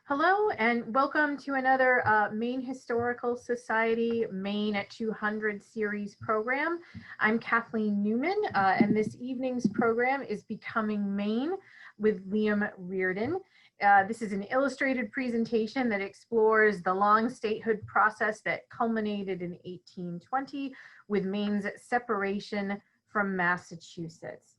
Hello and welcome to another Maine Historical Society Maine at 200 series program. I'm Kathleen Newman and this evening's program is Becoming Maine with Liam Riordan. This is an illustrated presentation that explores the long statehood process that culminated in 1820 with Maine's separation from Massachusetts.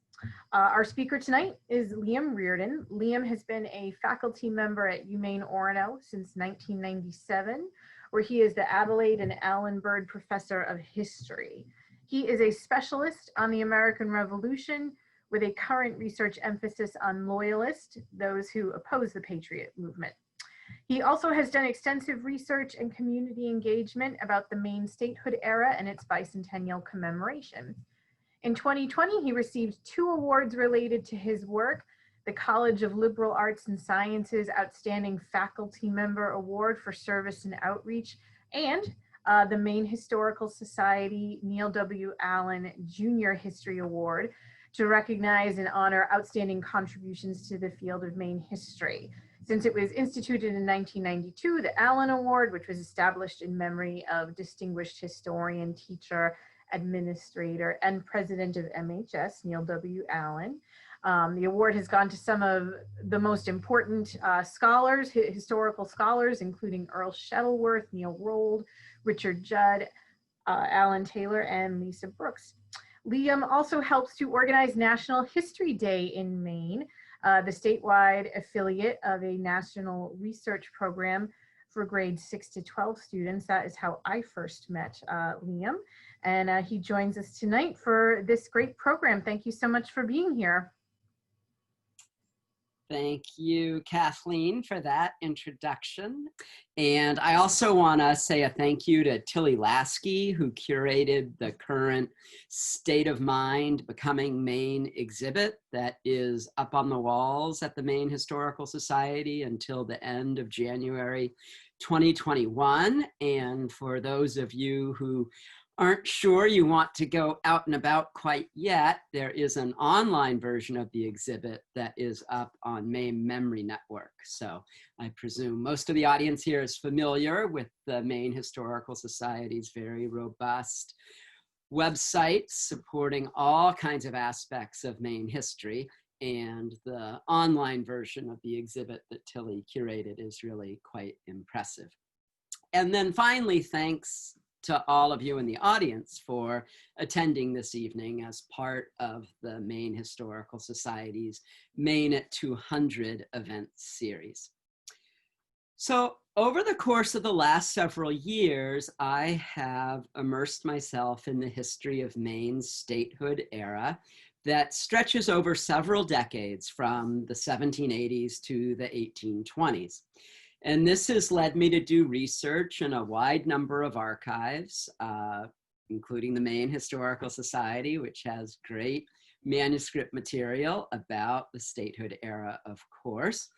Our speaker tonight is Liam Riordan. Liam has been a faculty member at UMaine-Orono since 1997, where he is the Adelaide and Allen Bird Professor of History. He is a specialist on the American Revolution with a current research emphasis on loyalists, those who oppose the Patriot movement. He also has done extensive research and community engagement about the Maine statehood era and its bicentennial commemoration. In 2020, he received 2 awards related to his work, the College of Liberal Arts and Sciences Outstanding Faculty Member Award for Service and Outreach, and the Maine Historical Society Neil W. Allen Jr. History Award to recognize and honor outstanding contributions to the field of Maine history. Since it was instituted in 1992, the Allen Award, which was established in memory of distinguished historian, teacher, administrator, and president of MHS, Neil W. Allen. The award has gone to some of the most important scholars, historical scholars, including Earl Shuttleworth, Neil Rold, Richard Judd, Alan Taylor, and Lisa Brooks. Liam also helps to organize National History Day in Maine, the statewide affiliate of a national research program for grades 6 to 12 students. That is how I first met Liam. And he joins us tonight for this great program. Thank you so much for being here. Thank you, Kathleen, for that introduction. And I also want to say a thank you to Tilly Lasky, who curated the current State of Mind Becoming Maine exhibit that is up on the walls at the Maine Historical Society until the end of January 2021. And for those of you who aren't sure you want to go out and about quite yet, there is an online version of the exhibit that is up on Maine Memory Network. So I presume most of the audience here is familiar with the Maine Historical Society's very robust website supporting all kinds of aspects of Maine history. And the online version of the exhibit that Tilly curated is really quite impressive. And then finally, thanks to all of you in the audience for attending this evening as part of the Maine Historical Society's Maine at 200 event series. So over the course of the last several years, I have immersed myself in the history of Maine's statehood era that stretches over several decades from the 1780s to the 1820s. And this has led me to do research in a wide number of archives, including the Maine Historical Society, which has great manuscript material about the statehood era, of course.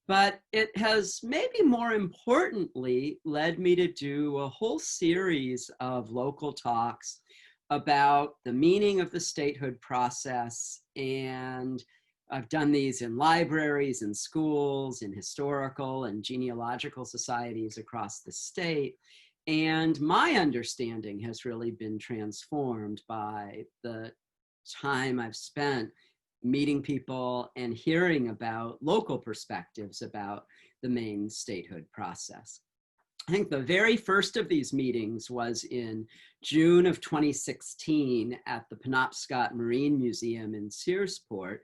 But it has maybe more importantly led me to do a whole series of local talks about the meaning of the statehood process, and I've done these in libraries, in schools, in historical and genealogical societies across the state. And my understanding has really been transformed by the time I've spent meeting people and hearing about local perspectives about the Maine statehood process. I think the very first of these meetings was in June of 2016 at the Penobscot Marine Museum in Searsport.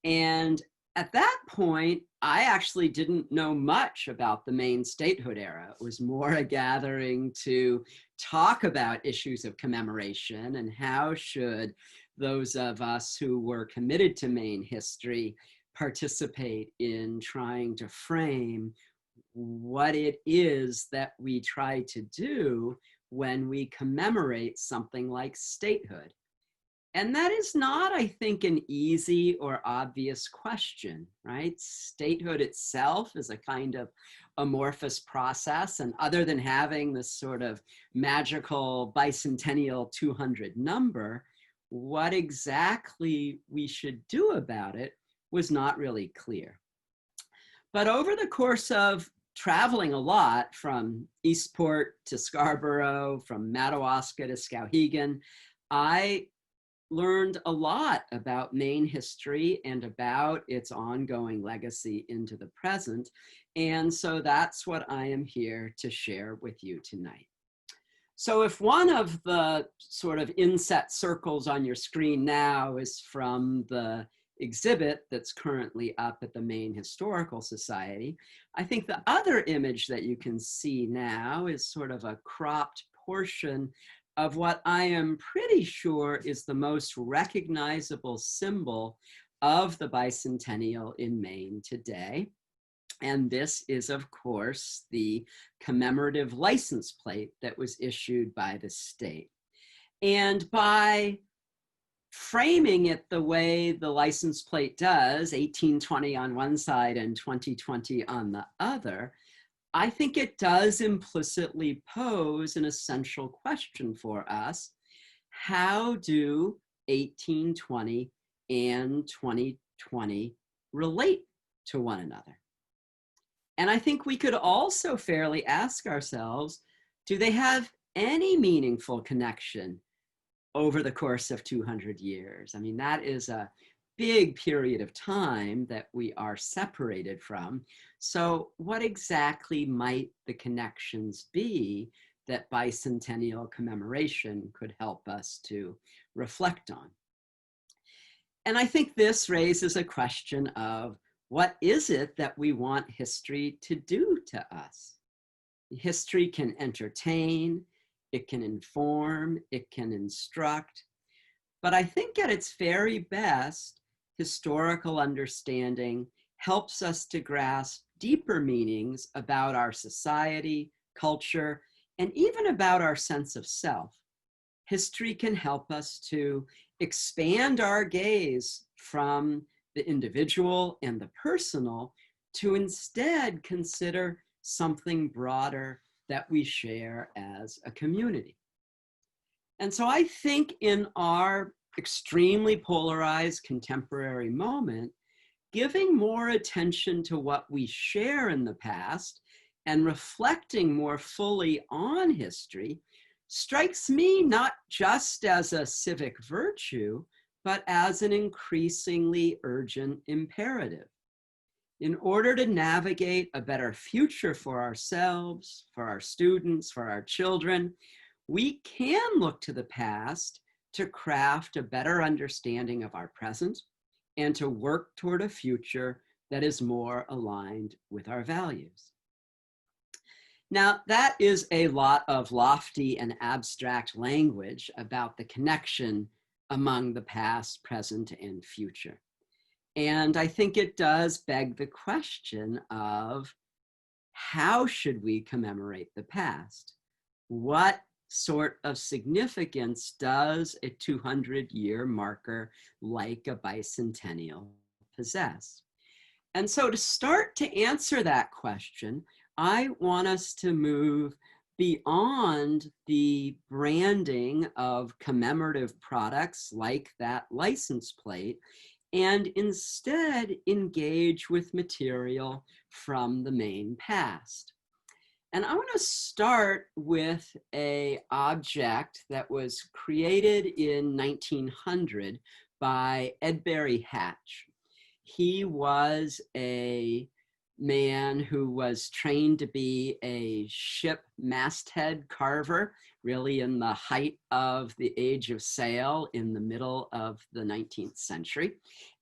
And at that point, I actually didn't know much about the Maine statehood era. It was more a gathering to talk about issues of commemoration and how should those of us who were committed to Maine history participate in trying to frame what it is that we try to do when we commemorate something like statehood. And that is not, I think, an easy or obvious question, right? Statehood itself is a kind of amorphous process. And other than having this sort of magical bicentennial 200 number, what exactly we should do about it was not really clear. But over the course of traveling a lot from Eastport to Scarborough, from Madawaska to Skowhegan, I learned a lot about Maine history and about its ongoing legacy into the present. And so that's what I am here to share with you tonight. So if one of the sort of inset circles on your screen now is from the exhibit that's currently up at the Maine Historical Society, I think the other image that you can see now is sort of a cropped portion of what I am pretty sure is the most recognizable symbol of the bicentennial in Maine today. And this is, of course, the commemorative license plate that was issued by the state. And by framing it the way the license plate does, 1820 on one side and 2020 on the other, I think it does implicitly pose an essential question for us. How do 1820 and 2020 relate to one another? And I think we could also fairly ask ourselves, do they have any meaningful connection over the course of 200 years? I mean, that is a big period of time that we are separated from. So what exactly might the connections be that bicentennial commemoration could help us to reflect on? And I think this raises a question of, what is it that we want history to do to us? History can entertain, it can inform, it can instruct, but I think at its very best, historical understanding helps us to grasp deeper meanings about our society, culture, and even about our sense of self. History can help us to expand our gaze from the individual and the personal to instead consider something broader that we share as a community. And so I think in our extremely polarized contemporary moment, giving more attention to what we share in the past and reflecting more fully on history strikes me not just as a civic virtue, but as an increasingly urgent imperative. In order to navigate a better future for ourselves, for our students, for our children, we can look to the past to craft a better understanding of our present and to work toward a future that is more aligned with our values. Now, that is a lot of lofty and abstract language about the connection among the past, present, and future. And I think it does beg the question of, how should we commemorate the past? What sort of significance does a 200-year marker like a bicentennial possess? And so to start to answer that question, I want us to move beyond the branding of commemorative products like that license plate and instead engage with material from the Maine past. And I want to start with an object that was created in 1900 by Edbury Hatch. He was a man who was trained to be a ship masthead carver, really in the height of the age of sail in the middle of the 19th century.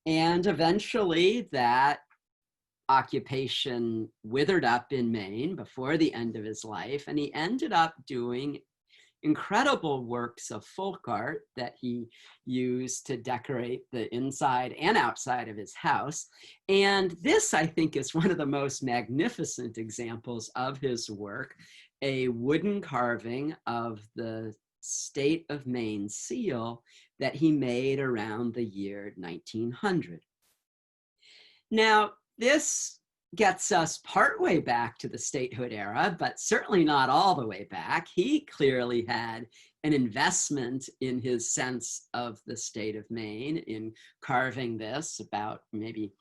And eventually that occupation withered up in Maine before the end of his life, and he ended up doing incredible works of folk art that he used to decorate the inside and outside of his house. And this, I think, is one of the most magnificent examples of his work, a wooden carving of the state of Maine seal that he made around the year 1900. Now, this gets us partway back to the statehood era, but certainly not all the way back. He clearly had an investment in his sense of the state of Maine in carving this about maybe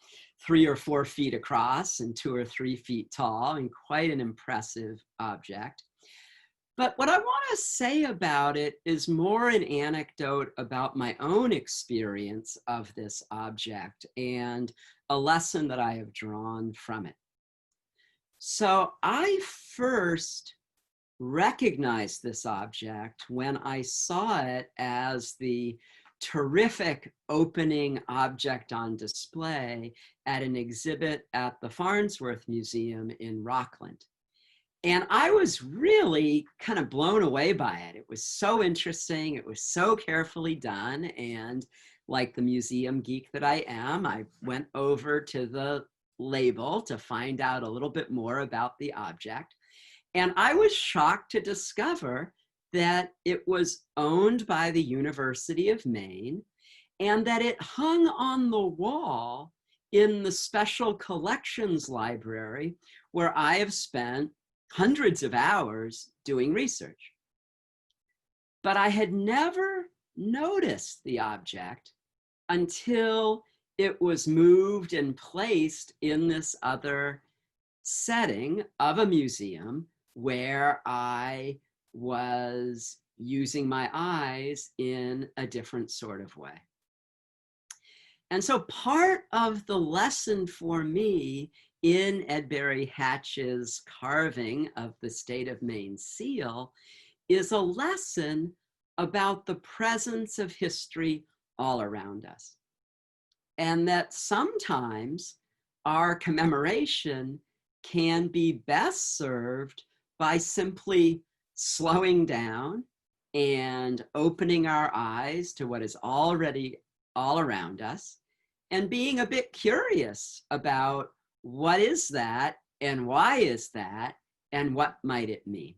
3 or 4 feet across and 2 or 3 feet tall, and quite an impressive object. But what I want to say about it is more an anecdote about my own experience of this object and a lesson that I have drawn from it. So I first recognized this object when I saw it as the terrific opening object on display at an exhibit at the Farnsworth Museum in Rockland. And I was really kind of blown away by it. It was so interesting. It was so carefully done. And like the museum geek that I am, I went over to the label to find out a little bit more about the object. And I was shocked to discover that it was owned by the University of Maine and that it hung on the wall in the Special Collections Library, where I have spent hundreds of hours doing research. But I had never noticed the object until it was moved and placed in this other setting of a museum where I was using my eyes in a different sort of way. And so part of the lesson for me in Edbury Hatch's carving of the state of Maine seal is a lesson about the presence of history all around us. And that sometimes our commemoration can be best served by simply slowing down and opening our eyes to what is already all around us and being a bit curious about what is that and why is that and what might it mean.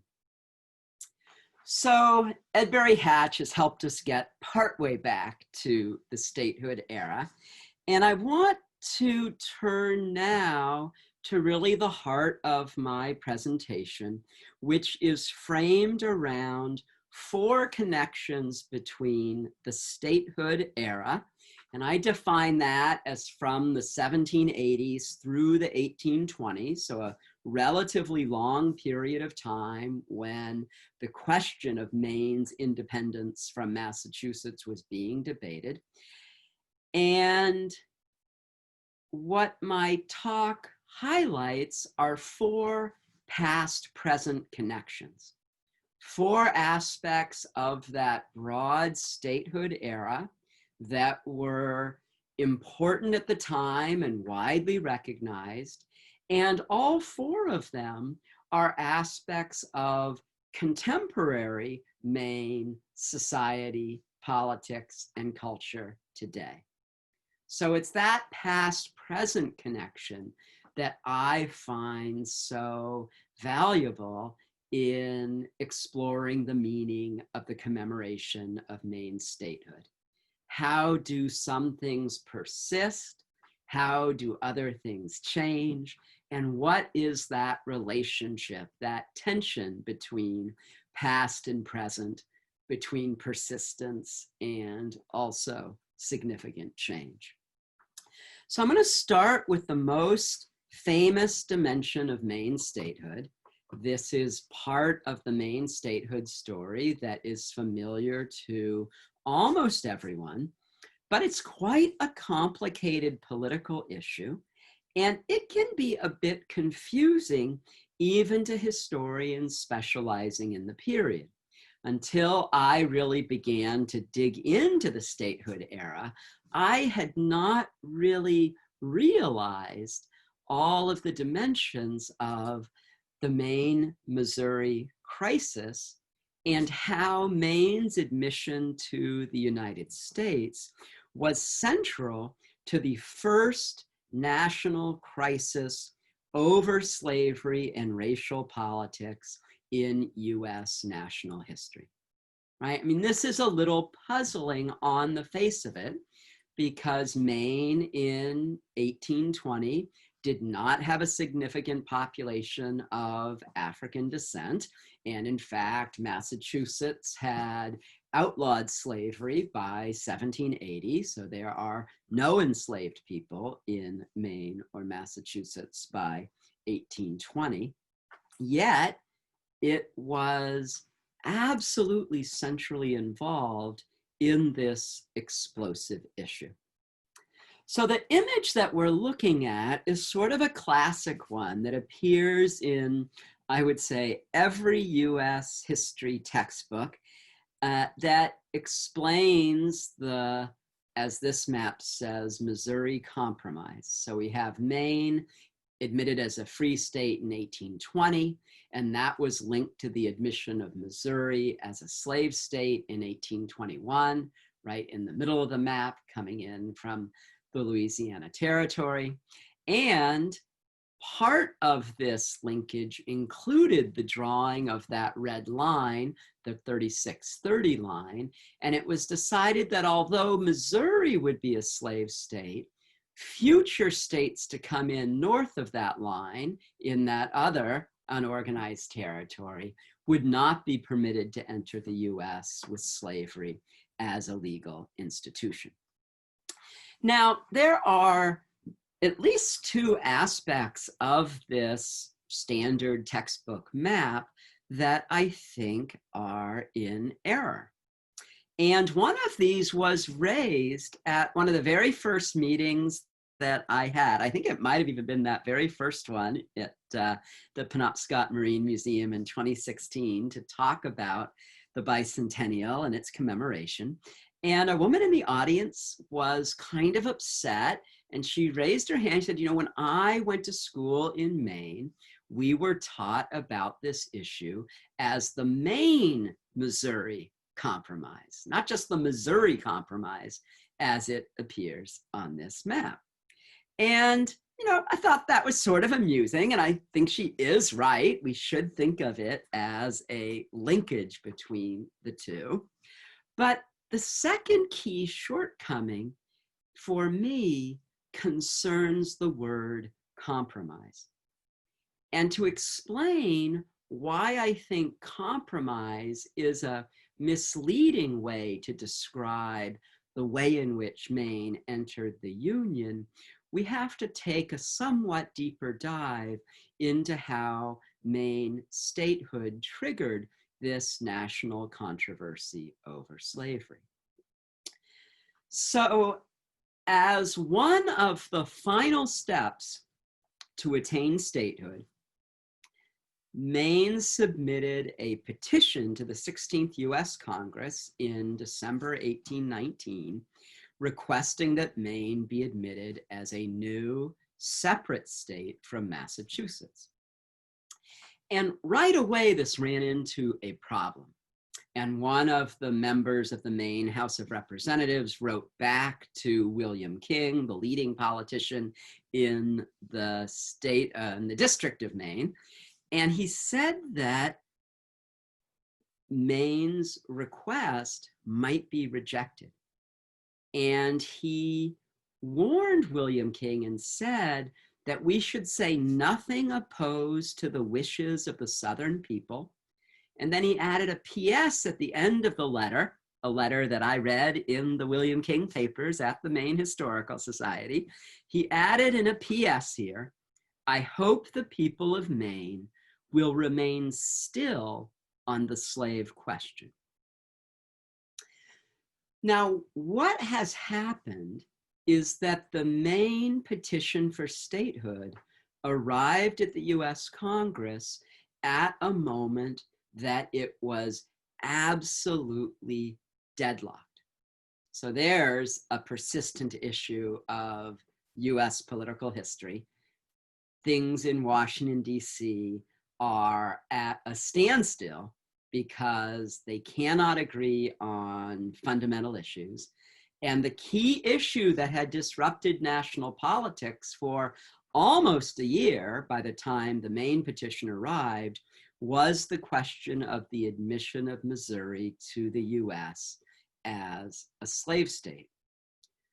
So Edbury Hatch has helped us get partway back to the statehood era. And I want to turn now to really the heart of my presentation, which is framed around 4 connections between the statehood era, and I define that as from the 1780s through the 1820s, so a relatively long period of time when the question of Maine's independence from Massachusetts was being debated. And what my talk highlights are 4 past-present connections, 4 aspects of that broad statehood era that were important at the time and widely recognized. And all 4 of them are aspects of contemporary Maine society, politics, and culture today. So it's that past-present connection that I find so valuable in exploring the meaning of the commemoration of Maine's statehood. How do some things persist? How do other things change? And what is that relationship, that tension between past and present, between persistence and also significant change? So I'm going to start with the most famous dimension of Maine statehood. This is part of the Maine statehood story that is familiar to almost everyone, but it's quite a complicated political issue, and it can be a bit confusing even to historians specializing in the period. Until I really began to dig into the statehood era, I had not really realized all of the dimensions of the Maine-Missouri Crisis and how Maine's admission to the United States was central to the first national crisis over slavery and racial politics in US national history, right? I mean, this is a little puzzling on the face of it because Maine in 1820 did not have a significant population of African descent. And in fact, Massachusetts had outlawed slavery by 1780. So there are no enslaved people in Maine or Massachusetts by 1820. Yet it was absolutely centrally involved in this explosive issue. So the image that we're looking at is sort of a classic one that appears in, I would say, every US history textbook that explains the, as this map says, Missouri Compromise. So we have Maine admitted as a free state in 1820, and that was linked to the admission of Missouri as a slave state in 1821, right in the middle of the map, coming in from the Louisiana Territory. And part of this linkage included the drawing of that red line, the 3630 line, and it was decided that although Missouri would be a slave state, future states to come in north of that line in that other unorganized territory would not be permitted to enter the US with slavery as a legal institution. Now, there are at least two aspects of this standard textbook map that I think are in error. And one of these was raised at one of the very first meetings that I had. I think it might have even been that very first one at the Penobscot Marine Museum in 2016 to talk about the bicentennial and its commemoration. And a woman in the audience was kind of upset, and she raised her hand and said, you know, when I went to school in Maine, we were taught about this issue as the Maine-Missouri Compromise, not just the Missouri Compromise as it appears on this map. And, you know, I thought that was sort of amusing, and I think she is right. We should think of it as a linkage between the two. But the second key shortcoming for me concerns the word compromise. And to explain why I think compromise is a misleading way to describe the way in which Maine entered the Union, we have to take a somewhat deeper dive into how Maine statehood triggered this national controversy over slavery. So, as one of the final steps to attain statehood, Maine submitted a petition to the 16th US Congress in December 1819, requesting that Maine be admitted as a new separate state from Massachusetts. And right away, this ran into a problem. And one of the members of the Maine House of Representatives wrote back to William King, the leading politician in the state, in the District of Maine. And he said that Maine's request might be rejected. And he warned William King and said that we should say nothing opposed to the wishes of the Southern people. And then he added a PS at the end of the letter, a letter that I read in the William King papers at the Maine Historical Society. He added in a PS here, I hope the people of Maine will remain still on the slave question. Now, what has happened is that the Maine petition for statehood arrived at the US Congress at a moment that it was absolutely deadlocked. So there's a persistent issue of US political history. Things in Washington, D.C. are at a standstill because they cannot agree on fundamental issues. And the key issue that had disrupted national politics for almost a year by the time the Maine petition arrived was the question of the admission of Missouri to the US as a slave state.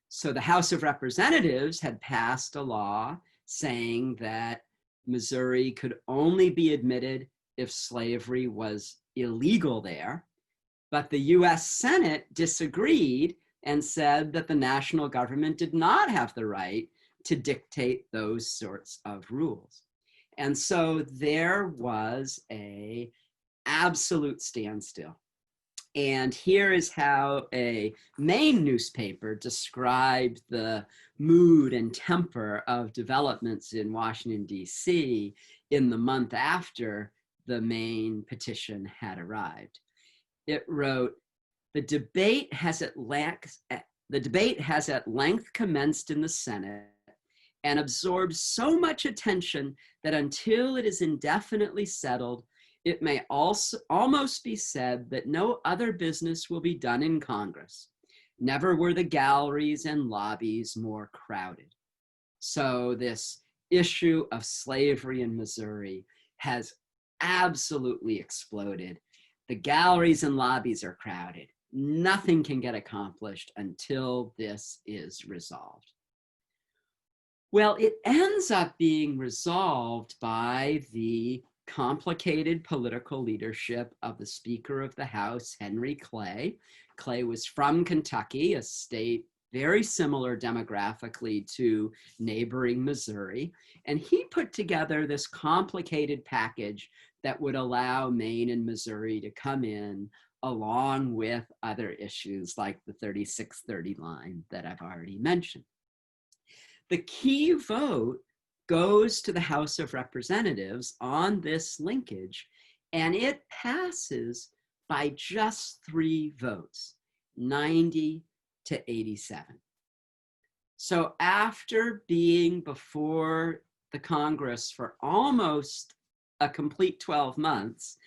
So the House of Representatives had passed a law saying that Missouri could only be admitted if slavery was illegal there. But the US Senate disagreed and said that the national government did not have the right to dictate those sorts of rules. And so there was an absolute standstill. And here is how a Maine newspaper described the mood and temper of developments in Washington, D.C. in the month after the Maine petition had arrived. It wrote, the debate has at length commenced in the Senate and absorbs so much attention that until it is indefinitely settled, it may also almost be said that no other business will be done in Congress. Never were the galleries and lobbies more crowded. So this issue of slavery in Missouri has absolutely exploded. The galleries and lobbies are crowded. Nothing can get accomplished until this is resolved. Well, it ends up being resolved by the complicated political leadership of the Speaker of the House, Henry Clay. Clay was from Kentucky, a state very similar demographically to neighboring Missouri, and he put together this complicated package that would allow Maine and Missouri to come in along with other issues like the 3630 line that I've already mentioned. The key vote goes to the House of Representatives on this linkage, and it passes by just 3 votes, 90 to 87. So after being before the Congress for almost a complete 12 months,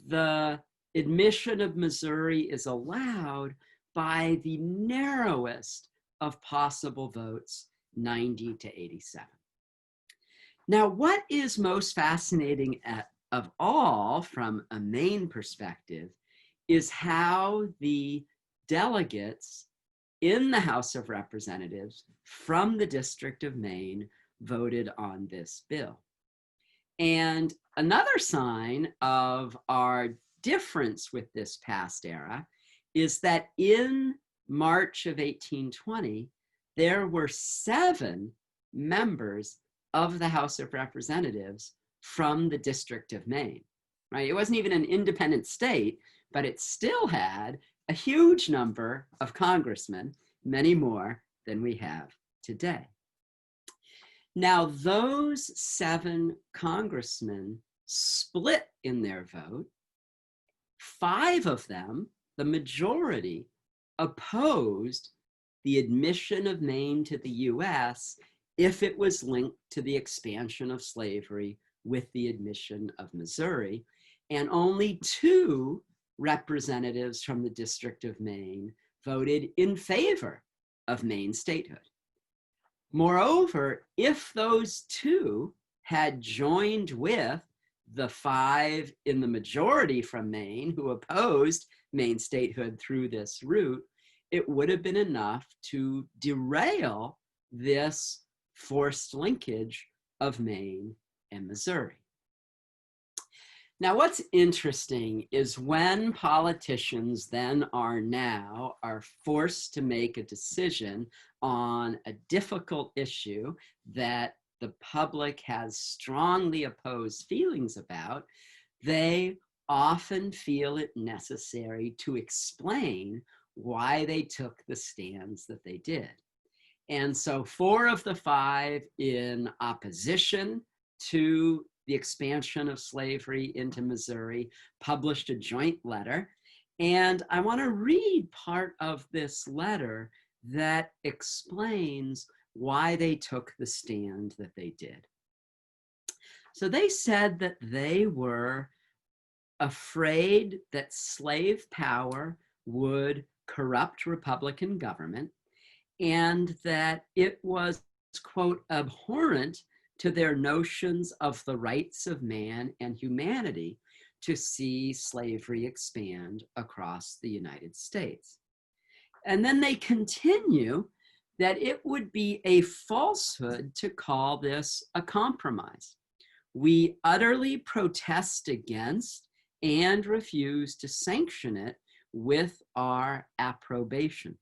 the admission of Missouri is allowed by the narrowest of possible votes, 90 to 87. Now, what is most fascinating of all from a Maine perspective is how the delegates in the House of Representatives from the District of Maine voted on this bill. And another sign of our difference with this past era is that in March of 1820, there were 7 members of the House of Representatives from the District of Maine, right? It wasn't even an independent state, but it still had a huge number of congressmen, many more than we have today. Now, those 7 congressmen split in their vote. 5 of them, the majority, opposed the admission of Maine to the US if it was linked to the expansion of slavery with the admission of Missouri, and only 2 representatives from the District of Maine voted in favor of Maine statehood. Moreover, if those 2 had joined with the 5 in the majority from Maine who opposed Maine statehood through this route, it would have been enough to derail this forced linkage of Maine and Missouri. Now, what's interesting is when politicians then are forced to make a decision on a difficult issue that the public has strongly opposed feelings about, they often feel it necessary to explain why they took the stands that they did. And so 4 of the 5 in opposition to the expansion of slavery into Missouri published a joint letter. And I want to read part of this letter that explains why they took the stand that they did. So they said that they were afraid that slave power would corrupt Republican government, and that it was, quote, abhorrent to their notions of the rights of man and humanity to see slavery expand across the United States. And then they continue that it would be a falsehood to call this a compromise. We utterly protest against and refuse to sanction it with our approbation.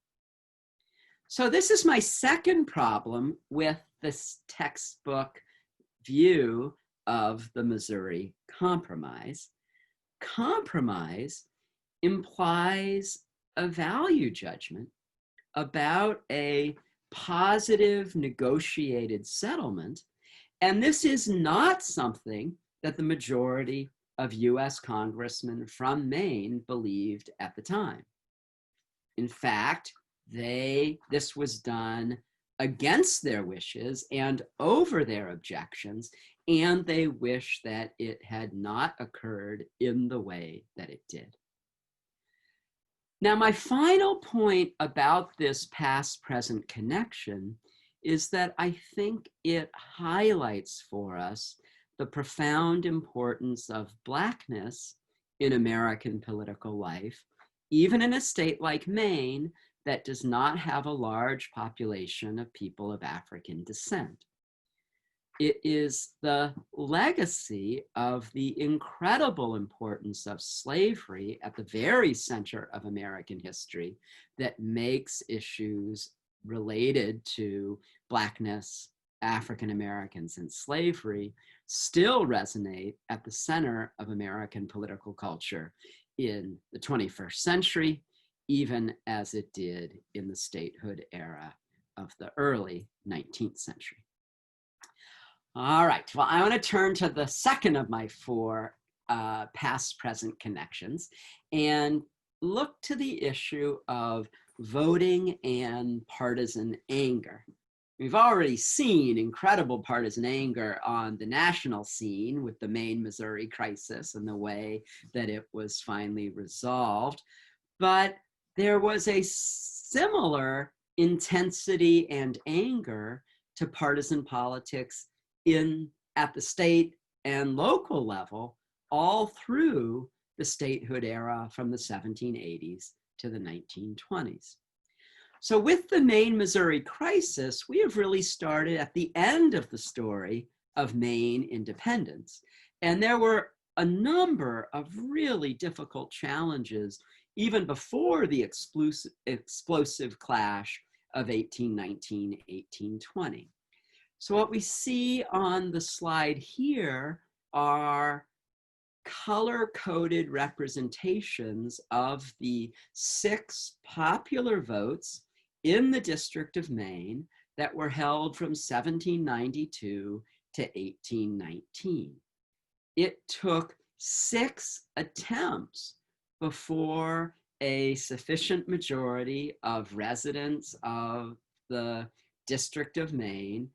So this is my second problem with this textbook view of the Missouri Compromise. Compromise implies a value judgment about a positive negotiated settlement, and this is not something that the majority of US congressmen from Maine believed at the time. In fact, this was done against their wishes and over their objections, and they wish that it had not occurred in the way that it did. Now, my final point about this past-present connection is that I think it highlights for us the profound importance of Blackness in American political life, even in a state like Maine that does not have a large population of people of African descent. It is the legacy of the incredible importance of slavery at the very center of American history that makes issues related to Blackness, African Americans, and slavery still resonate at the center of American political culture in the 21st century, even as it did in the statehood era of the early 19th century. All right, well, I want to turn to the second of my four past-present connections and look to the issue of voting and partisan anger. We've already seen incredible partisan anger on the national scene with the Maine-Missouri Crisis and the way that it was finally resolved, but there was a similar intensity and anger to partisan politics at the state and local level all through the statehood era from the 1780s to the 1920s. So with the Maine-Missouri Crisis, we have really started at the end of the story of Maine independence. And there were a number of really difficult challenges even before the explosive clash of 1819, 1820. So what we see on the slide here are color-coded representations of the 6 popular votes in the District of Maine that were held from 1792 to 1819. It took 6 attempts before a sufficient majority of residents of the District of Maine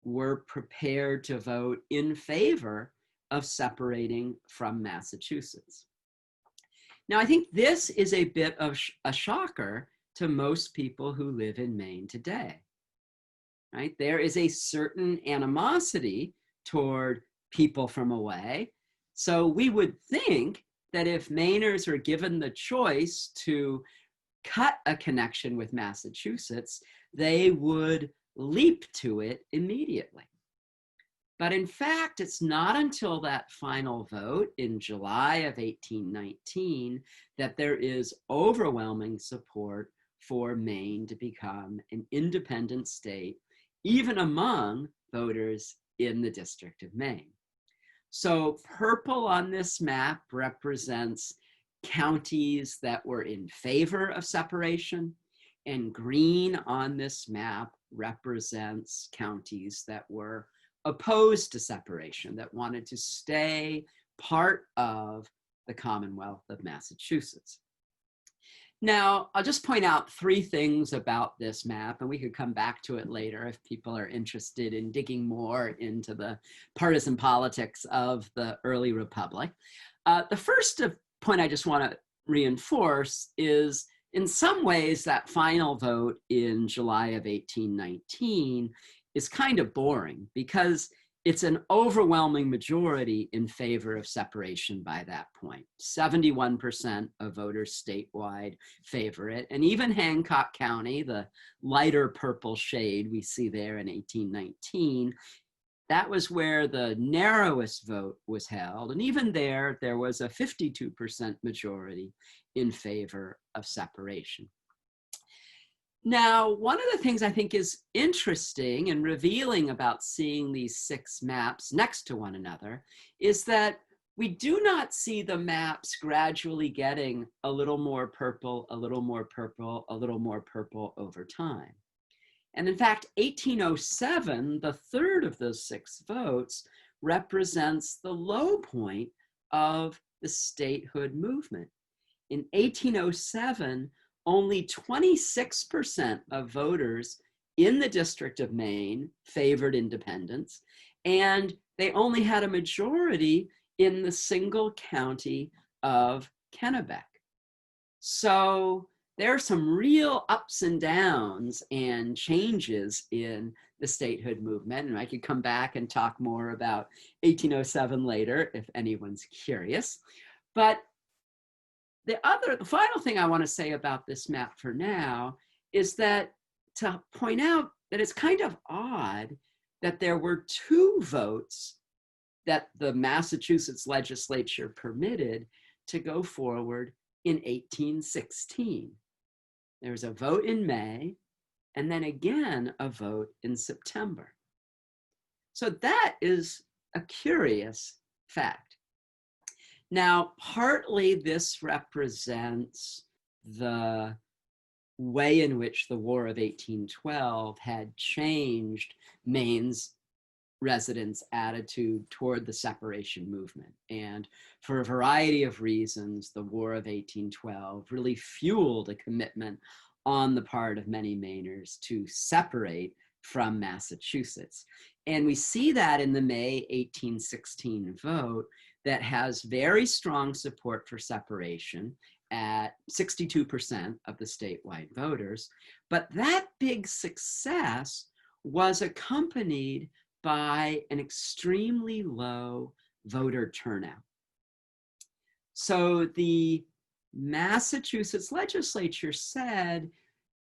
were prepared to vote in favor of separating from Massachusetts. Now, I think this is a bit of a shocker to most people who live in Maine today, right? There is a certain animosity toward people from away. So we would think that if Mainers are given the choice to cut a connection with Massachusetts, they would leap to it immediately. But in fact, it's not until that final vote in July of 1819 that there is overwhelming support for Maine to become an independent state, even among voters in the District of Maine. So purple on this map represents counties that were in favor of separation, and green on this map represents counties that were opposed to separation, that wanted to stay part of the Commonwealth of Massachusetts. Now, I'll just point out 3 things about this map, and we could come back to it later if people are interested in digging more into the partisan politics of the early republic. The first point I just want to reinforce is, in some ways, that final vote in July of 1819 is kind of boring, because it's an overwhelming majority in favor of separation by that point. 71% of voters statewide favor it. And even Hancock County, the lighter purple shade we see there in 1819, that was where the narrowest vote was held. And even there was a 52% majority in favor of separation. Now, one of the things I think is interesting and revealing about seeing these 6 maps next to one another is that we do not see the maps gradually getting a little more purple, a little more purple, a little more purple over time. And in fact, 1807, the third of those 6 votes, represents the low point of the statehood movement. In 1807, only 26% of voters in the District of Maine favored independence, and they only had a majority in the single county of Kennebec. So there are some real ups and downs and changes in the statehood movement, and I could come back and talk more about 1807 later if anyone's curious. But the final thing I want to say about this map for now is that to point out that it's kind of odd that there were 2 votes that the Massachusetts legislature permitted to go forward in 1816. There was a vote in May, and then again a vote in September. So that is a curious fact. Now, partly this represents the way in which the War of 1812 had changed Maine's residents' attitude toward the separation movement. And for a variety of reasons, the War of 1812 really fueled a commitment on the part of many Mainers to separate from Massachusetts. And we see that in the May 1816 vote that has very strong support for separation at 62% of the statewide voters. But that big success was accompanied by an extremely low voter turnout. So the Massachusetts legislature said,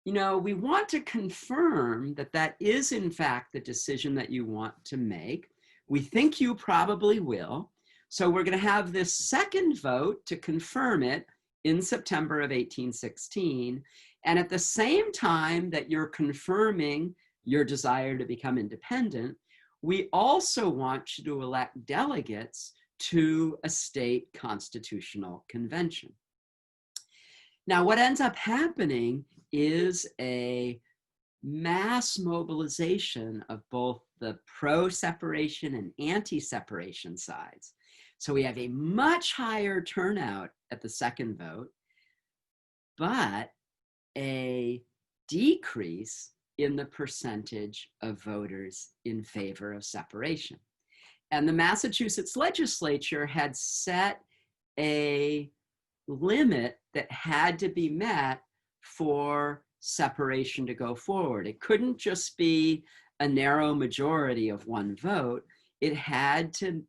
you know, we want to confirm that that is in fact the decision that you want to make. We think you probably will. So we're going to have this second vote to confirm it in September of 1816. And at the same time that you're confirming your desire to become independent, we also want you to elect delegates to a state constitutional convention. Now, what ends up happening is a mass mobilization of both the pro-separation and anti-separation sides. So we have a much higher turnout at the second vote, but a decrease in the percentage of voters in favor of separation. And the Massachusetts legislature had set a limit that had to be met for separation to go forward. It couldn't just be a narrow majority of 1 vote. It had to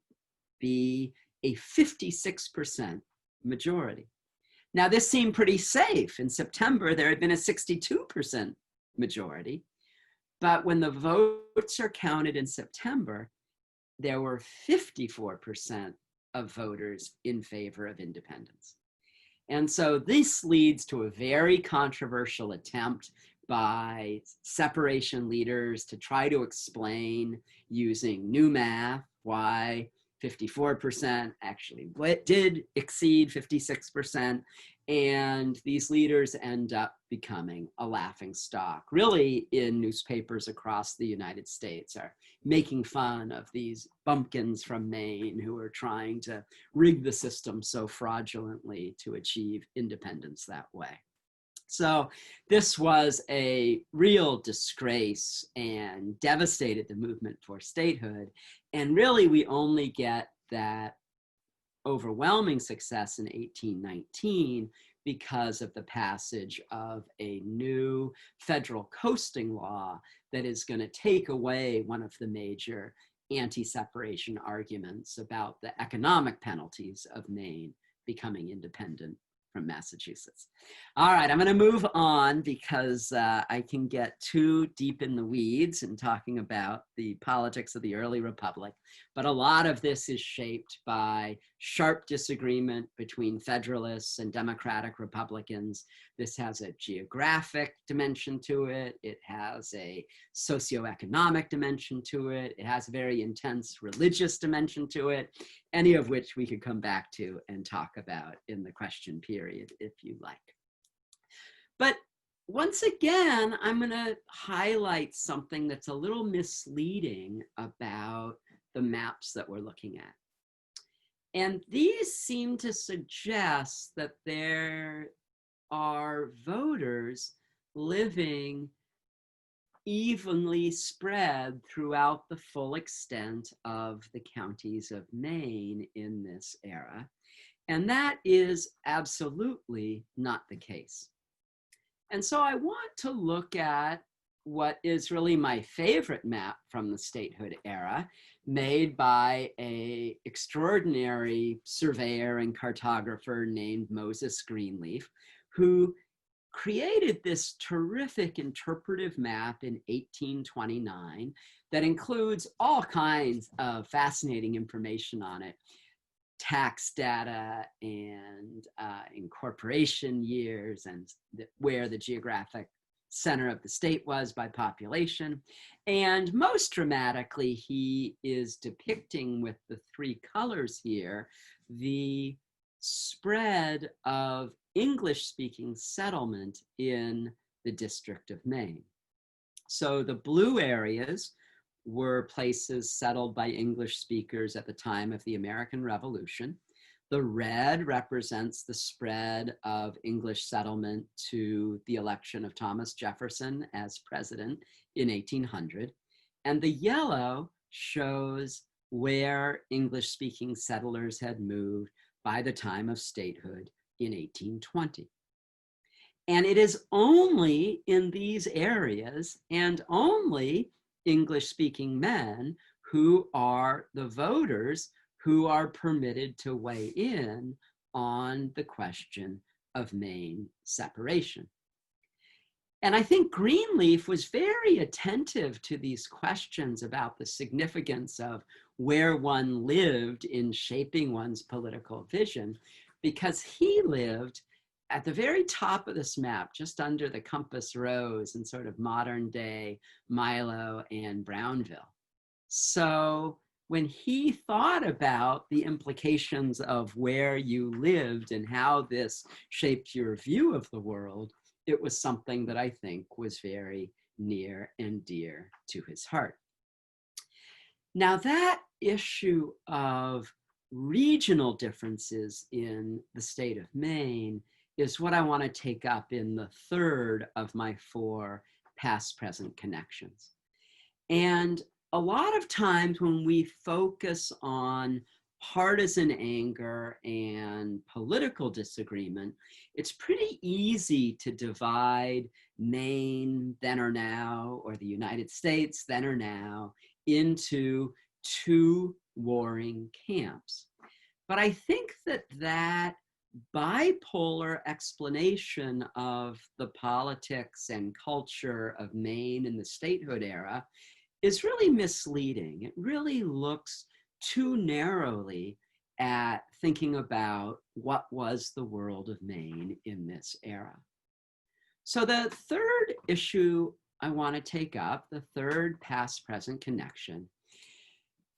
be a 56% majority. Now, this seemed pretty safe. In September, there had been a 62% majority. But when the votes are counted in September, there were 54% of voters in favor of independence. And so this leads to a very controversial attempt by separation leaders to try to explain using new math why 54% actually did exceed 56%. And these leaders end up becoming a laughing stock, really, in newspapers across the United States, are making fun of these bumpkins from Maine who are trying to rig the system so fraudulently to achieve independence that way. So this was a real disgrace and devastated the movement for statehood. And really, we only get that overwhelming success in 1819 because of the passage of a new federal coasting law that is going to take away one of the major anti-separation arguments about the economic penalties of Maine becoming independent from Massachusetts. All right, I'm going to move on because I can get too deep in the weeds in talking about the politics of the early republic, but a lot of this is shaped by sharp disagreement between Federalists and Democratic Republicans. This has a geographic dimension to it. It has a socioeconomic dimension to it. It has a very intense religious dimension to it, any of which we could come back to and talk about in the question period if you like. But once again, I'm going to highlight something that's a little misleading about the maps that we're looking at. And these seem to suggest that there are voters living evenly spread throughout the full extent of the counties of Maine in this era. And that is absolutely not the case. And so I want to look at what is really my favorite map from the statehood era, made by an extraordinary surveyor and cartographer named Moses Greenleaf, who created this terrific interpretive map in 1829 that includes all kinds of fascinating information on it. Tax data and incorporation years and where the geographic center of the state was by population. And most dramatically, he is depicting with the three colors here the spread of English-speaking settlement in the District of Maine. So the blue areas were places settled by English speakers at the time of the American Revolution. The red represents the spread of English settlement to the election of Thomas Jefferson as president in 1800. And the yellow shows where English-speaking settlers had moved by the time of statehood in 1820. And it is only in these areas and only English-speaking men who are the voters who are permitted to weigh in on the question of Maine separation. And I think Greenleaf was very attentive to these questions about the significance of where one lived in shaping one's political vision, because he lived at the very top of this map, just under the compass rose in sort of modern day Milo and Brownville. So when he thought about the implications of where you lived and how this shaped your view of the world, it was something that I think was very near and dear to his heart. Now that issue of regional differences in the state of Maine is what I want to take up in the third of my four past-present connections. And a lot of times when we focus on partisan anger and political disagreement, it's pretty easy to divide Maine then or now, or the United States then or now, into two warring camps. But I think that that bipolar explanation of the politics and culture of Maine in the statehood era is really misleading. It really looks too narrowly at thinking about what was the world of Maine in this era. So the third issue I want to take up, the third past-present connection,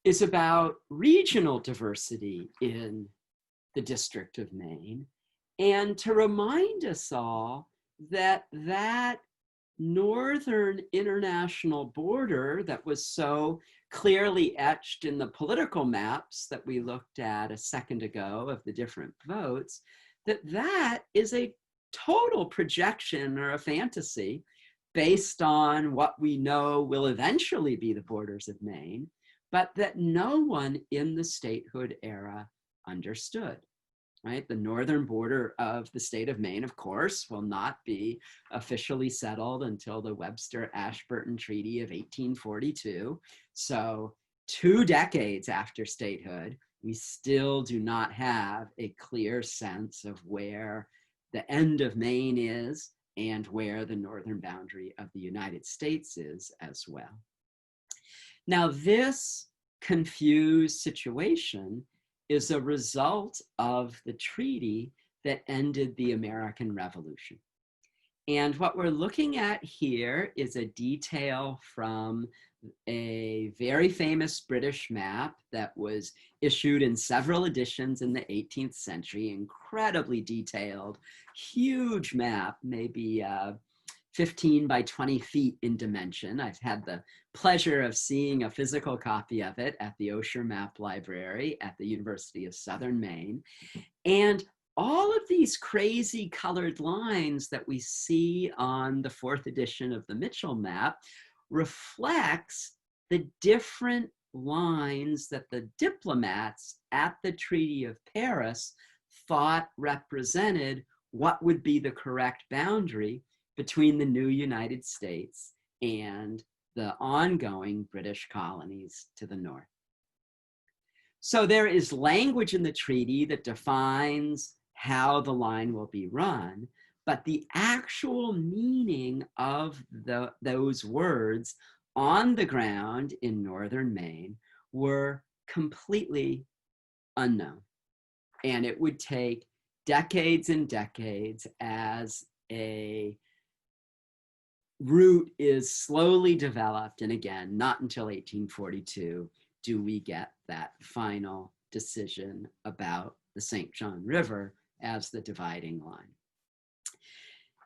is about regional diversity in the District of Maine, and to remind us all that that northern international border that was so clearly etched in the political maps that we looked at a second ago of the different votes, that is a total projection or a fantasy based on what we know will eventually be the borders of Maine, but that no one in the statehood era understood. Right? The northern border of the state of Maine, of course, will not be officially settled until the Webster-Ashburton Treaty of 1842. So 2 decades after statehood, we still do not have a clear sense of where the end of Maine is and where the northern boundary of the United States is as well. Now, this confused situation is a result of the treaty that ended the American Revolution. And what we're looking at here is a detail from a very famous British map that was issued in several editions in the 18th century, incredibly detailed, huge map, maybe 15 by 20 feet in dimension. I've had the pleasure of seeing a physical copy of it at the Osher Map Library at the University of Southern Maine. And all of these crazy colored lines that we see on the 4th edition of the Mitchell map reflects the different lines that the diplomats at the Treaty of Paris thought represented what would be the correct boundary between the new United States and the ongoing British colonies to the north. So there is language in the treaty that defines how the line will be run, but the actual meaning of those words on the ground in northern Maine were completely unknown. And it would take decades and decades as a route is slowly developed. And again, not until 1842 do we get that final decision about the St. John River as the dividing line.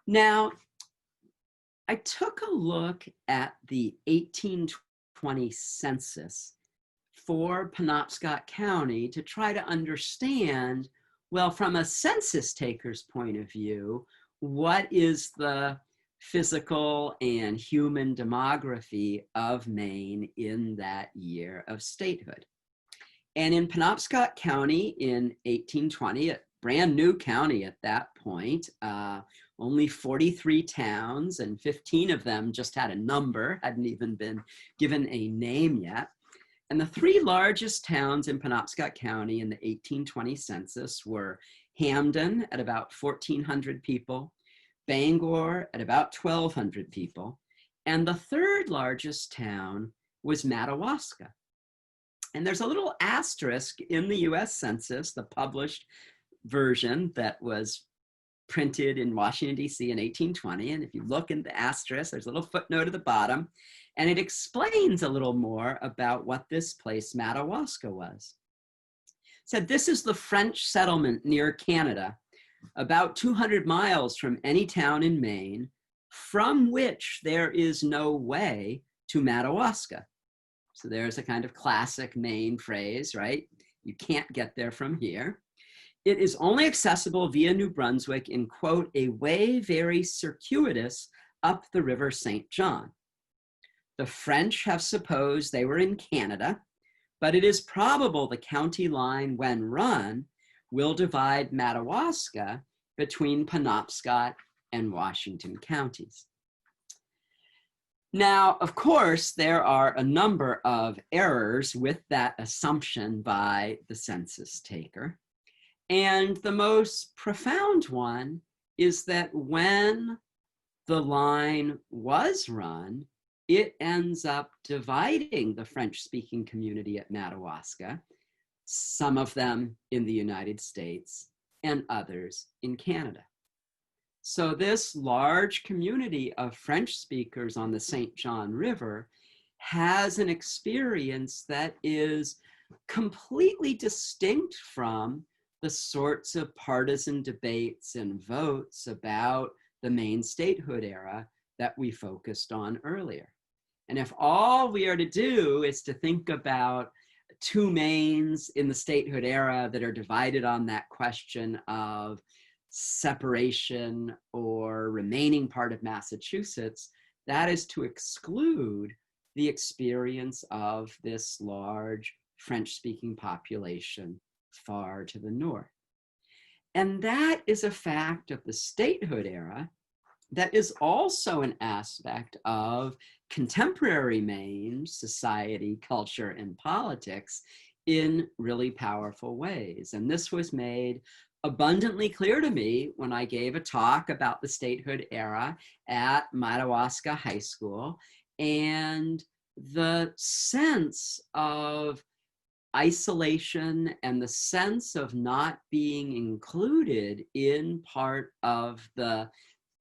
Now, I took a look at the 1820 census for Penobscot County to try to understand, well, from a census taker's point of view, what is the physical and human demography of Maine in that year of statehood. And in Penobscot County in 1820, a brand new county at that point, only 43 towns, and 15 of them just had a number, hadn't even been given a name yet. And the 3 largest towns in Penobscot County in the 1820 census were Hamden at about 1,400 people, Bangor at about 1,200 people, and the 3rd largest town was Madawaska. And there's a little asterisk in the US Census, the published version that was printed in Washington, D.C. in 1820. And if you look in the asterisk, there's a little footnote at the bottom, and it explains a little more about what this place, Madawaska, was. It said, this is the French settlement near Canada, about 200 miles from any town in Maine, from which there is no way to Madawaska. So there's a kind of classic Maine phrase, right? You can't get there from here. It is only accessible via New Brunswick in, quote, a way very circuitous up the river St. John. The French have supposed they were in Canada, but it is probable the county line, when run, will divide Madawaska between Penobscot and Washington counties. Now, of course, there are a number of errors with that assumption by the census taker. And the most profound one is that when the line was run, it ends up dividing the French-speaking community at Madawaska, some of them in the United States and others in Canada. So this large community of French speakers on the St. John River has an experience that is completely distinct from the sorts of partisan debates and votes about the Maine statehood era that we focused on earlier. And if all we are to do is to think about 2 Maines in the statehood era that are divided on that question of separation or remaining part of Massachusetts, that is to exclude the experience of this large French-speaking population far to the north. And that is a fact of the statehood era that is also an aspect of contemporary Maine society, culture, and politics in really powerful ways. And this was made abundantly clear to me when I gave a talk about the statehood era at Madawaska High School, and the sense of isolation and the sense of not being included in part of the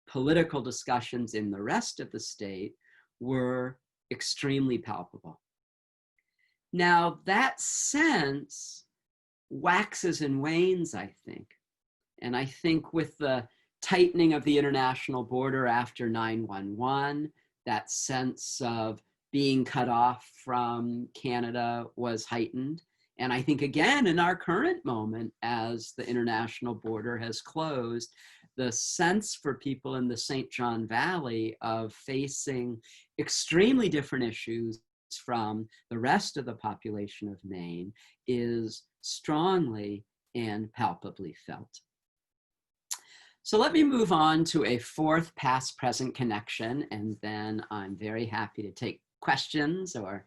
political discussions in the rest of the state were extremely palpable. Now, that sense waxes and wanes, I think. And I think with the tightening of the international border after 9/11, that sense of being cut off from Canada was heightened. And I think, again, in our current moment, as the international border has closed, the sense for people in the St. John Valley of facing extremely different issues from the rest of the population of Maine is strongly and palpably felt. So let me move on to a fourth past-present connection, and then I'm very happy to take questions or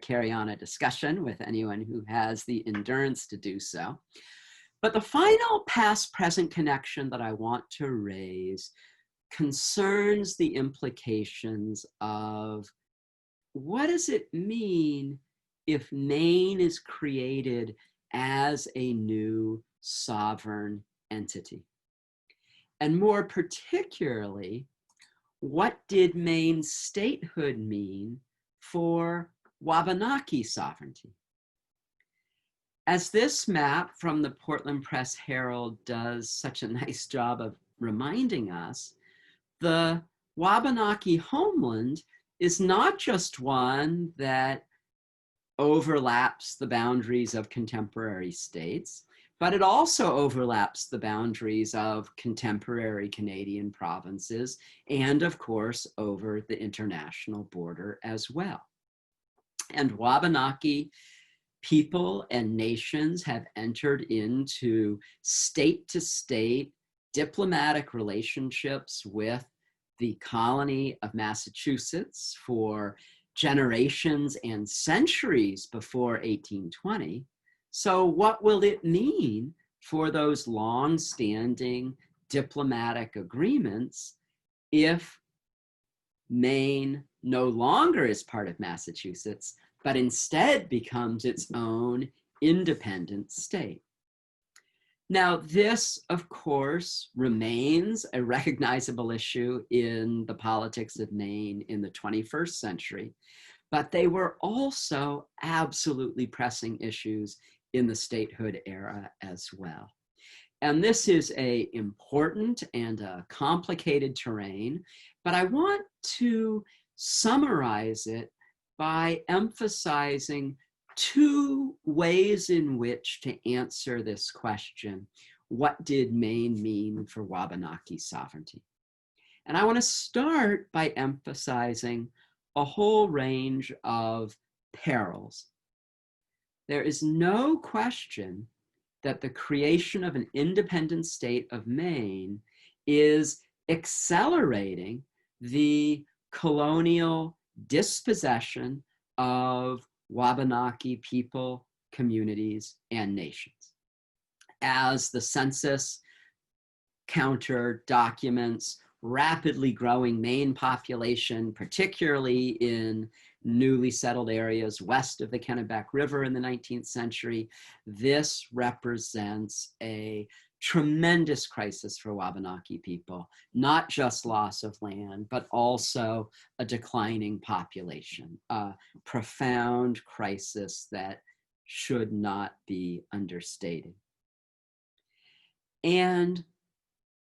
carry on a discussion with anyone who has the endurance to do so. But the final past-present connection that I want to raise concerns the implications of what does it mean if Maine is created as a new sovereign entity? And more particularly, what did Maine's statehood mean for Wabanaki sovereignty? As this map from the Portland Press Herald does such a nice job of reminding us, the Wabanaki homeland is not just one that overlaps the boundaries of contemporary states, but it also overlaps the boundaries of contemporary Canadian provinces and, of course, over the international border as well. And Wabanaki people and nations have entered into state-to-state diplomatic relationships with the colony of Massachusetts for generations and centuries before 1820. So what will it mean for those long-standing diplomatic agreements if Maine no longer is part of Massachusetts, but instead becomes its own independent state? Now, this, of course, remains a recognizable issue in the politics of Maine in the 21st century, but they were also absolutely pressing issues in the statehood era as well. And this is an important and a complicated terrain, but I want to summarize it by emphasizing two ways in which to answer this question: what did Maine mean for Wabanaki sovereignty? And I want to start by emphasizing a whole range of perils. There is no question that the creation of an independent state of Maine is accelerating the colonial dispossession of Wabanaki people, communities, and nations. As the census counter documents rapidly growing Maine population, particularly in newly settled areas west of the Kennebec River in the 19th century, this represents a tremendous crisis for Wabanaki people, not just loss of land, but also a declining population, a profound crisis that should not be understated. And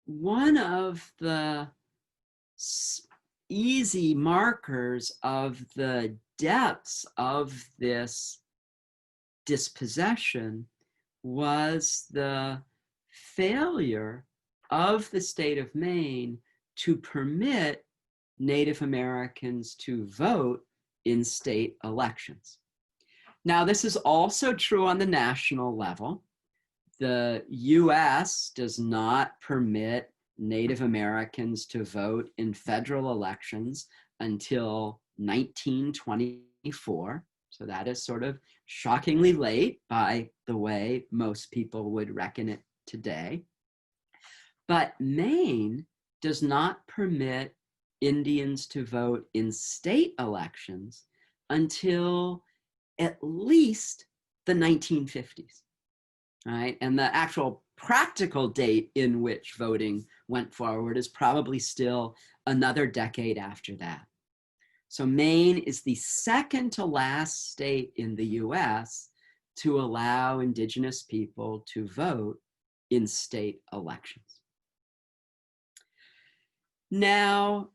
one of the easy markers of the depths of this dispossession was the failure of the state of Maine to permit Native Americans to vote in state elections. Now, this is also true on the national level. The US does not permit Native Americans to vote in federal elections until 1924. So that is sort of shockingly late by the way most people would reckon it today. But Maine does not permit Indians to vote in state elections until at least the 1950s, right? And the actual practical date in which voting went forward is probably still another decade after that. So Maine is the second to last state in the US to allow Indigenous people to vote in state elections. Now,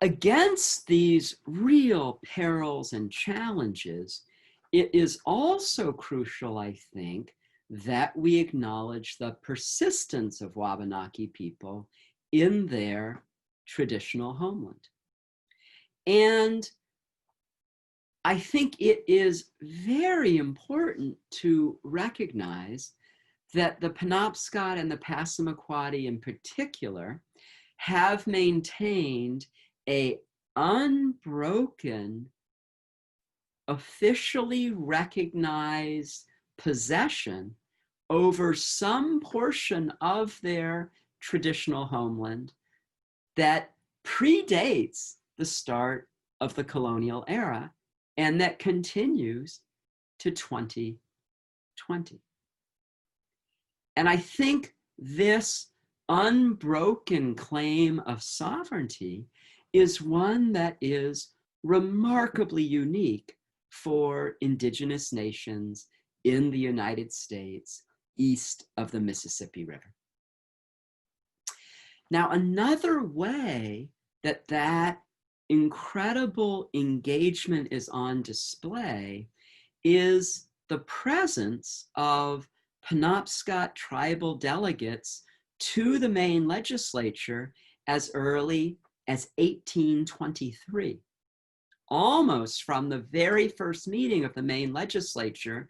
against these real perils and challenges, it is also crucial, I think, that we acknowledge the persistence of Wabanaki people in their traditional homeland. And I think it is very important to recognize that the Penobscot and the Passamaquoddy in particular have maintained an unbroken, officially recognized possession over some portion of their traditional homeland that predates the start of the colonial era and that continues to 2020. And I think this unbroken claim of sovereignty is one that is remarkably unique for Indigenous nations in the United States east of the Mississippi River. Now, another way that that incredible engagement is on display is the presence of Penobscot tribal delegates to the Maine legislature as early as 1823. Almost from the very first meeting of the Maine legislature,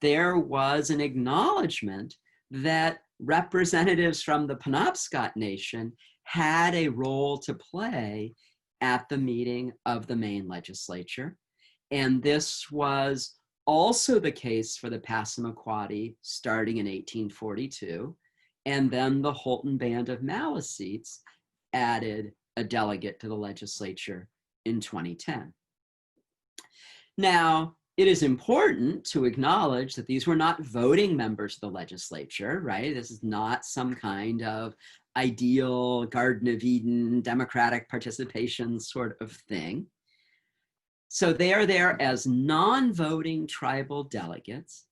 there was an acknowledgement that representatives from the Penobscot Nation had a role to play at the meeting of the Maine legislature. And this was also the case for the Passamaquoddy starting in 1842. And then the Holton Band of Maliseets added a delegate to the legislature in 2010. Now, it is important to acknowledge that these were not voting members of the legislature, right? This is not some kind of ideal Garden of Eden, democratic participation sort of thing. So they are there as non-voting tribal delegates,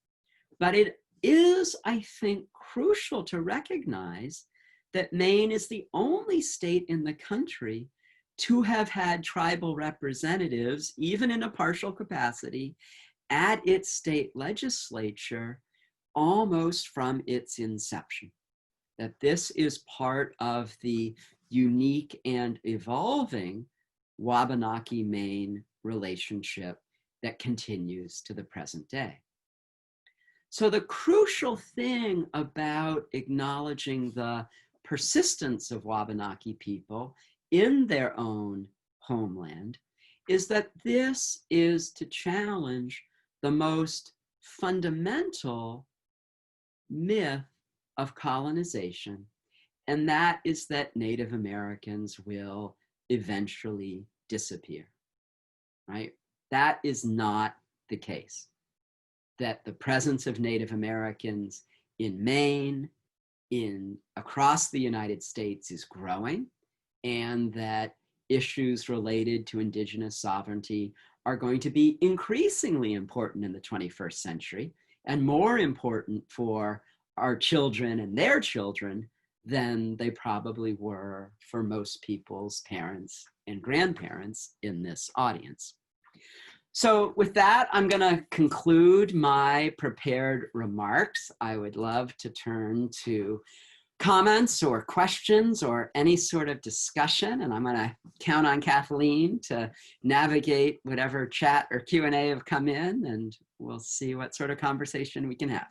but it is, I think, crucial to recognize that Maine is the only state in the country to have had tribal representatives, even in a partial capacity, at its state legislature almost from its inception. That this is part of the unique and evolving Wabanaki-Maine relationship that continues to the present day. So the crucial thing about acknowledging the persistence of Wabanaki people in their own homeland is that this is to challenge the most fundamental myth of colonization, and that is that Native Americans will eventually disappear, right? That is not the case. That the presence of Native Americans in Maine, across the United States is growing, and that issues related to Indigenous sovereignty are going to be increasingly important in the 21st century and more important for our children and their children than they probably were for most people's parents and grandparents in this audience. So with that, I'm going to conclude my prepared remarks. I would love to turn to comments or questions or any sort of discussion, and I'm going to count on Kathleen to navigate whatever chat or Q&A have come in, and we'll see what sort of conversation we can have.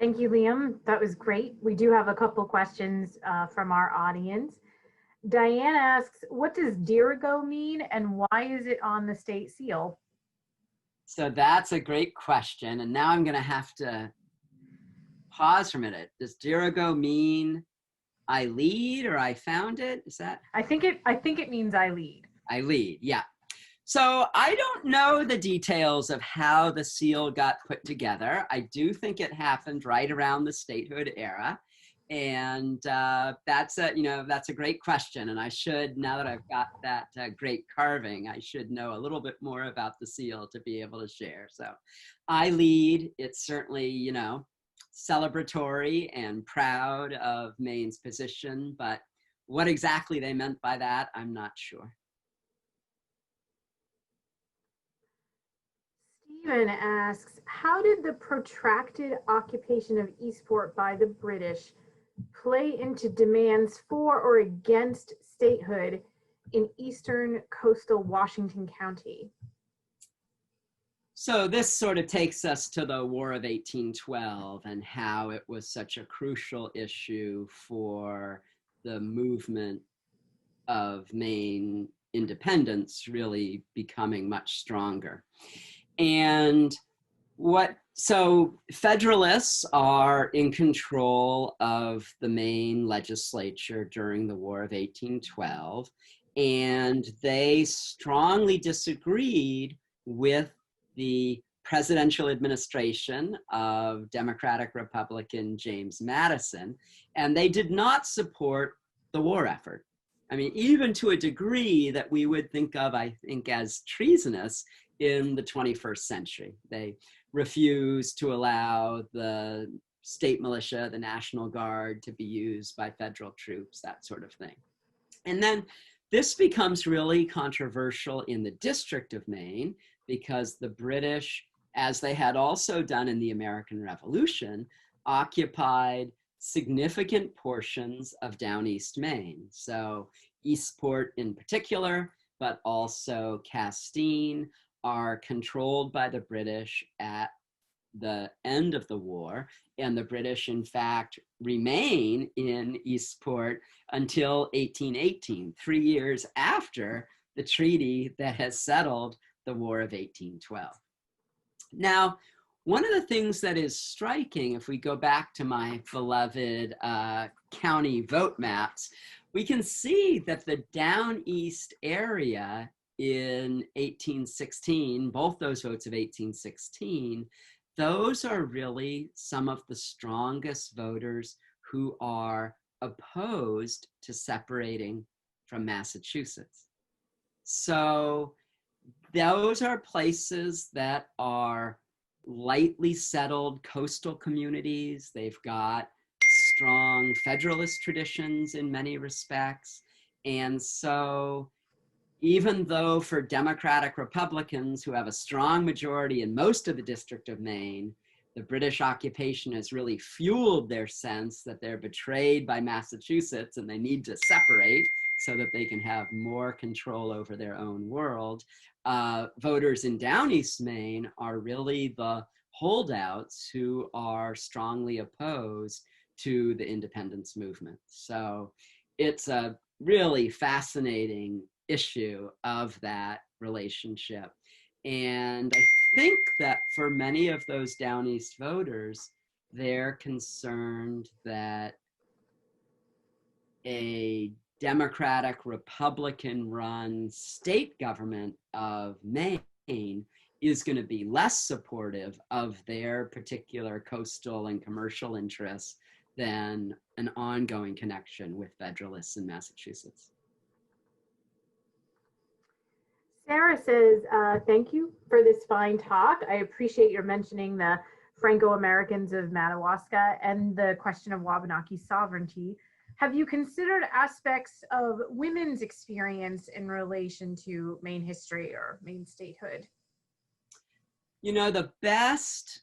Thank you, Liam. That was great. We do have a couple questions from our audience. Diane asks, what does Dirigo mean and why is it on the state seal? So that's a great question. And now I'm going to have to pause for a minute. Does Dirigo mean I lead or I found it? Is that? I think it means I lead. I lead, yeah. So I don't know the details of how the seal got put together. I do think it happened right around the statehood era. And that's a great question. And I should, now that I've got that great carving, I should know a little bit more about the seal to be able to share. So I lead, it's certainly, celebratory and proud of Maine's position, but what exactly they meant by that, I'm not sure. Stephen asks, how did the protracted occupation of Eastport by the British play into demands for or against statehood in eastern coastal Washington County? So this sort of takes us to the War of 1812 and how it was such a crucial issue for the movement of Maine independence really becoming much stronger. And so Federalists are in control of the Maine legislature during the War of 1812, and they strongly disagreed with the presidential administration of Democratic Republican James Madison, and they did not support the war effort. I mean, even to a degree that we would think of, I think, as treasonous in the 21st century. They refused to allow the state militia, the National Guard, to be used by federal troops, that sort of thing. And then this becomes really controversial in the District of Maine because the British, as they had also done in the American Revolution, occupied significant portions of down East Maine. So Eastport in particular, but also Castine, are controlled by the British at the end of the war. And the British, in fact, remain in Eastport until 1818, 3 years after the treaty that has settled the War of 1812. Now, one of the things that is striking, if we go back to my beloved county vote maps, we can see that the down east area in 1816, both those votes of 1816, those are really some of the strongest voters who are opposed to separating from Massachusetts. So those are places that are lightly settled coastal communities. They've got strong Federalist traditions in many respects. And so even though for Democratic Republicans who have a strong majority in most of the District of Maine, the British occupation has really fueled their sense that they're betrayed by Massachusetts and they need to separate so that they can have more control over their own world. Voters in down East Maine are really the holdouts who are strongly opposed to the independence movement. So it's a really fascinating issue of that relationship. And I think that for many of those down East voters, they're concerned that a Democratic Republican run state government of Maine is going to be less supportive of their particular coastal and commercial interests than an ongoing connection with Federalists in Massachusetts. Sarah says, thank you for this fine talk. I appreciate your mentioning the Franco-Americans of Madawaska and the question of Wabanaki sovereignty. Have you considered aspects of women's experience in relation to Maine history or Maine statehood? You know, the best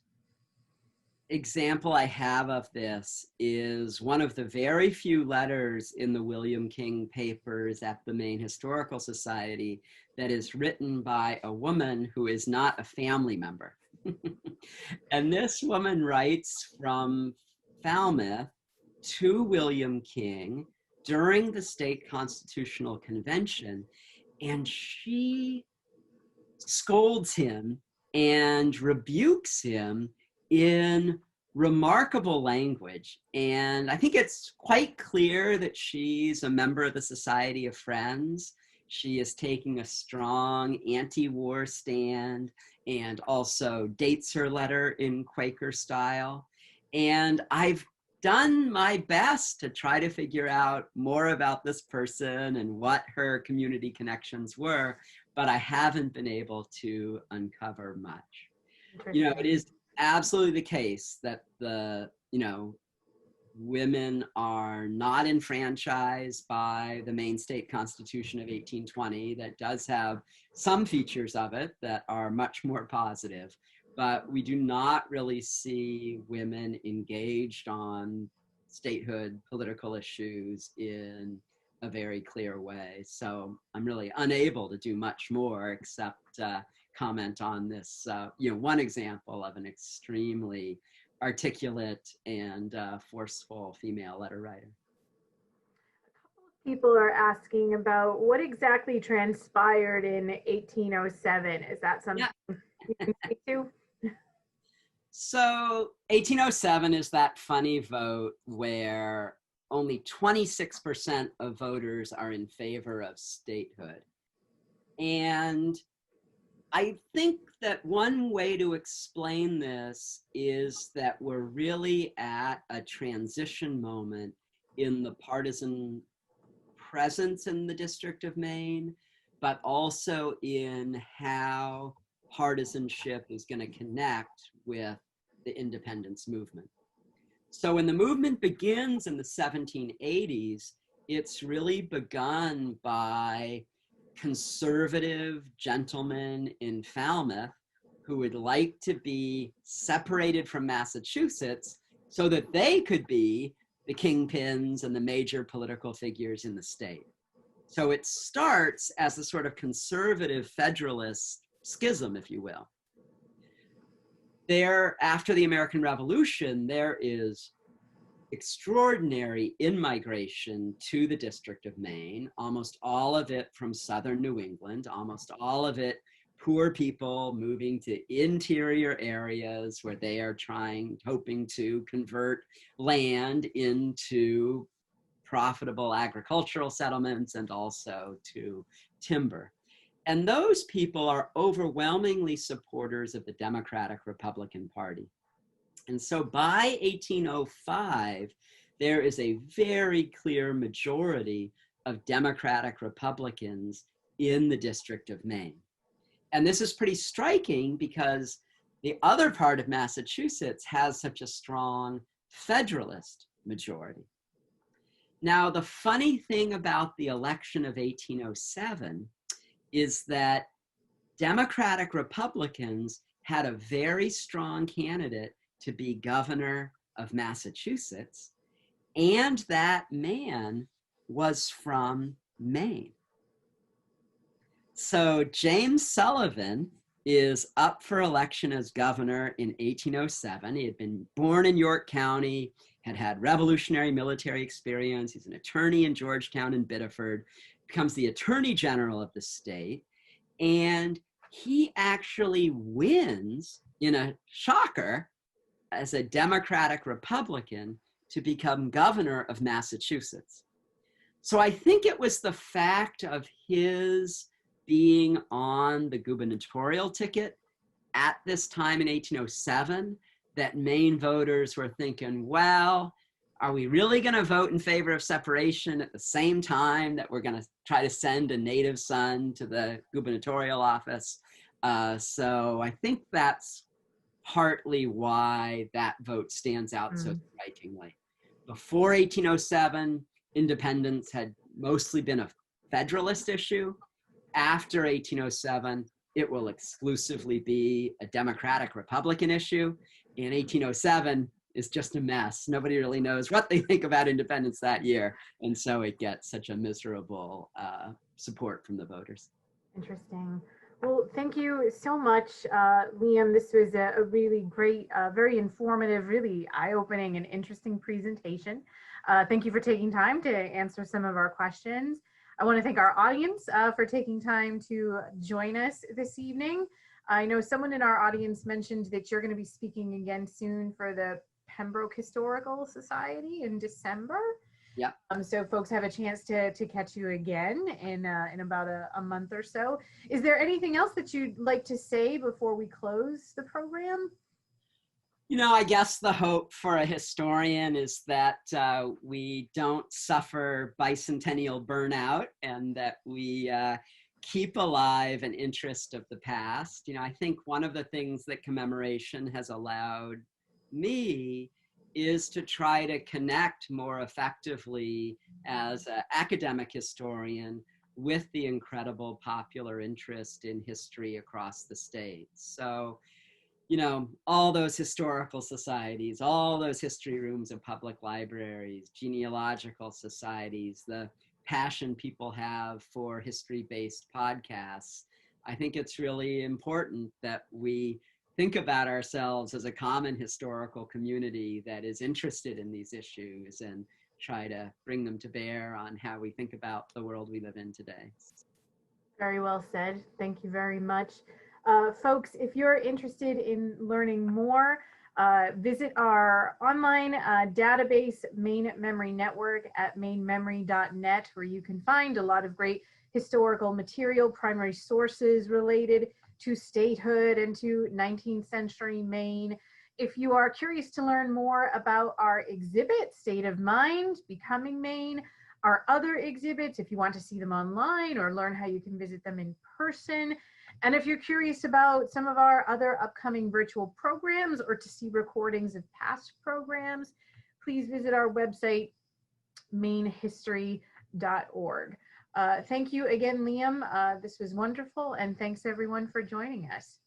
example I have of this is one of the very few letters in the William King papers at the Maine Historical Society that is written by a woman who is not a family member. And this woman writes from Falmouth to William King during the state constitutional convention, and she scolds him and rebukes him in remarkable language. And I think it's quite clear that she's a member of the Society of Friends. She is taking a strong anti-war stand and also dates her letter in Quaker style. And I've done my best to try to figure out more about this person and what her community connections were, but I haven't been able to uncover much. It is absolutely the case that women are not enfranchised by the Maine State Constitution of 1820. That does have some features of it that are much more positive, but we do not really see women engaged on statehood political issues in a very clear way. So I'm really unable to do much more except comment on this, one example of an extremely articulate and forceful female letter writer. People are asking about what exactly transpired in 1807. Is that something you can speak to? So 1807 is that funny vote where only 26% of voters are in favor of statehood. And I think that one way to explain this is that we're really at a transition moment in the partisan presence in the District of Maine, but also in how partisanship is going to connect with the independence movement. So when the movement begins in the 1780s, it's really begun by conservative gentlemen in Falmouth who would like to be separated from Massachusetts so that they could be the kingpins and the major political figures in the state. So it starts as a sort of conservative federalist schism, if you will. There, after the American Revolution, there is extraordinary in-migration to the District of Maine, almost all of it from southern New England, almost all of it poor people moving to interior areas where they are hoping to convert land into profitable agricultural settlements and also to timber. And those people are overwhelmingly supporters of the Democratic Republican Party. And so by 1805, there is a very clear majority of Democratic Republicans in the District of Maine. And this is pretty striking because the other part of Massachusetts has such a strong Federalist majority. Now, the funny thing about the election of 1807 is that Democratic Republicans had a very strong candidate to be governor of Massachusetts, and that man was from Maine. So James Sullivan is up for election as governor in 1807. He had been born in York County, had revolutionary military experience. He's an attorney in Georgetown and Biddeford, becomes the attorney general of the state, and he actually wins in a shocker as a Democratic Republican to become governor of Massachusetts. So I think it was the fact of his being on the gubernatorial ticket at this time in 1807 that Maine voters were thinking, well, are we really going to vote in favor of separation at the same time that we're going to try to send a native son to the gubernatorial office? So I think that's partly why that vote stands out so strikingly. Before 1807, independence had mostly been a Federalist issue. After 1807, it will exclusively be a Democratic Republican issue. In 1807, is just a mess. Nobody really knows what they think about independence that year. And so it gets such a miserable support from the voters. Interesting. Well, thank you so much, Liam. This was a really great, very informative, really eye-opening and interesting presentation. Thank you for taking time to answer some of our questions. I want to thank our audience for taking time to join us this evening. I know someone in our audience mentioned that you're going to be speaking again soon for the Pembroke Historical Society in December. Yeah. So folks have a chance to catch you again in about a month or so. Is there anything else that you'd like to say before we close the program? You know, I guess the hope for a historian is that we don't suffer bicentennial burnout and that we keep alive an interest of the past. You know, I think one of the things that commemoration has allowed me is to try to connect more effectively as an academic historian with the incredible popular interest in history across the state. So, you know, all those historical societies, all those history rooms of public libraries, genealogical societies, the passion people have for history-based podcasts, I think it's really important that we think about ourselves as a common historical community that is interested in these issues and try to bring them to bear on how we think about the world we live in today. Very well said. Thank you very much. Folks, if you're interested in learning more, visit our online database, Maine Memory Network, at mainmemory.net, where you can find a lot of great historical material, primary sources related to statehood and to 19th century Maine. If you are curious to learn more about our exhibit, State of Mind, Becoming Maine, our other exhibits, if you want to see them online or learn how you can visit them in person. And if you're curious about some of our other upcoming virtual programs or to see recordings of past programs, please visit our website, mainehistory.org. Thank you again, Liam. This was wonderful, and thanks everyone for joining us.